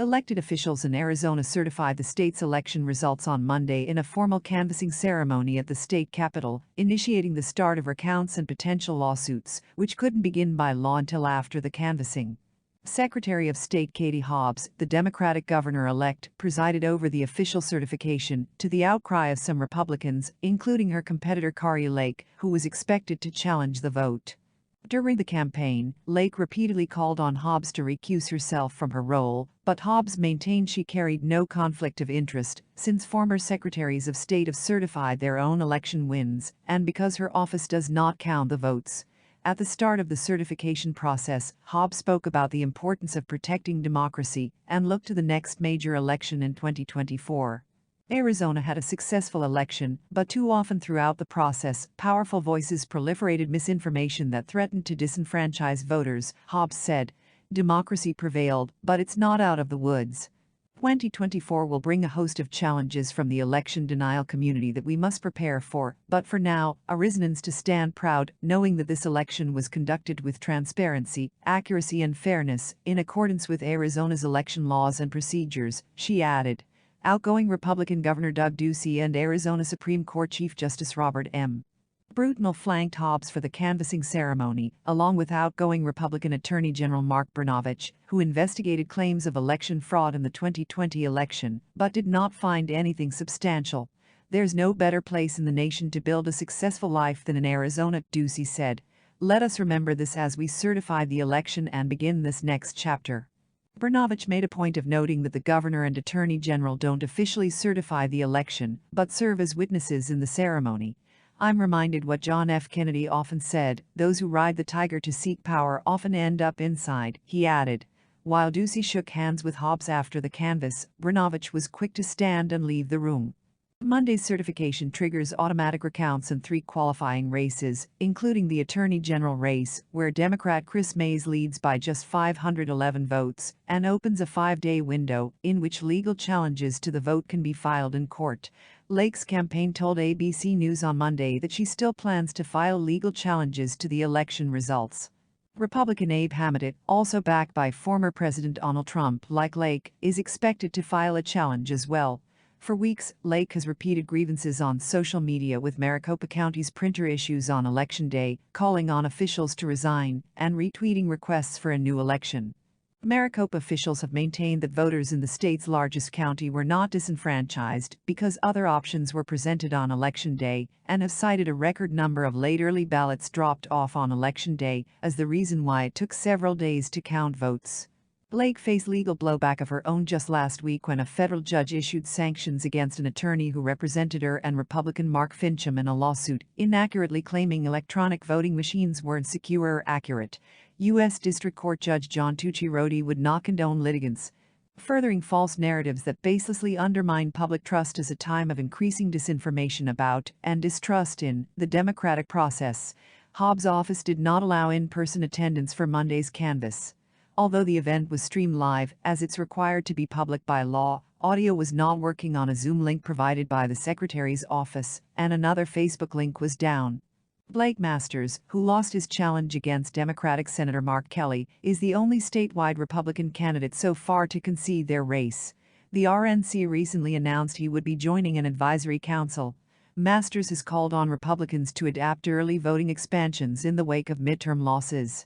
Elected officials in Arizona certified the state's election results on Monday in a formal canvassing ceremony at the state capitol, initiating the start of recounts and potential lawsuits, which couldn't begin by law until after the canvassing. Secretary of State Katie Hobbs, the Democratic governor-elect, presided over the official certification, to the outcry of some Republicans, including her competitor Kari Lake, who was expected to challenge the vote. During the campaign, Lake repeatedly called on Hobbs to recuse herself from her role, but Hobbs maintained she carried no conflict of interest, since former secretaries of state have certified their own election wins, and because her office does not count the votes. At the start of the certification process, Hobbs spoke about the importance of protecting democracy and looked to the next major election in 2024. Arizona had a successful election, but too often throughout the process, powerful voices proliferated misinformation that threatened to disenfranchise voters, Hobbs said. Democracy prevailed, but it's not out of the woods. 2024 will bring a host of challenges from the election denial community that we must prepare for, but for now, a reasons to stand proud, knowing that this election was conducted with transparency, accuracy and fairness, in accordance with Arizona's election laws and procedures, she added. Outgoing Republican Governor Doug Ducey and Arizona Supreme Court Chief Justice Robert M. Brudenell flanked Hobbs for the canvassing ceremony, along with outgoing Republican Attorney General Mark Brnovich, who investigated claims of election fraud in the 2020 election, but did not find anything substantial. There's no better place in the nation to build a successful life than in Arizona, Ducey said. Let us remember this as we certify the election and begin this next chapter. Brnovich made a point of noting that the governor and attorney general don't officially certify the election, but serve as witnesses in the ceremony. I'm reminded what John F. Kennedy often said, those who ride the tiger to seek power often end up inside, he added. While Ducey shook hands with Hobbs after the canvass, Brnovich was quick to stand and leave the room. Monday's certification triggers automatic recounts in 3 qualifying races, including the Attorney General race, where Democrat Chris Mays leads by just 511 votes, and opens a 5-day window in which legal challenges to the vote can be filed in court. Lake's campaign told ABC News on Monday that she still plans to file legal challenges to the election results. Republican Abe Hamadeh, also backed by former President Donald Trump, like Lake, is expected to file a challenge as well. For weeks, Lake has repeated grievances on social media with Maricopa County's printer issues on Election Day, calling on officials to resign and retweeting requests for a new election. Maricopa officials have maintained that voters in the state's largest county were not disenfranchised because other options were presented on Election Day, and have cited a record number of late early ballots dropped off on Election Day as the reason why it took several days to count votes. Lake faced legal blowback of her own just last week when a federal judge issued sanctions against an attorney who represented her and Republican Mark Fincham in a lawsuit, inaccurately claiming electronic voting machines weren't secure or accurate. U.S. District Court Judge John Tucci would not condone litigants furthering false narratives that baselessly undermine public trust as a time of increasing disinformation about and distrust in the democratic process. Hobbs' office did not allow in-person attendance for Monday's canvass. Although the event was streamed live, as it's required to be public by law, audio was not working on a Zoom link provided by the Secretary's office, and another Facebook link was down. Blake Masters, who lost his challenge against Democratic Senator Mark Kelly, is the only statewide Republican candidate so far to concede their race. The RNC recently announced he would be joining an advisory council. Masters has called on Republicans to adapt early voting expansions in the wake of midterm losses.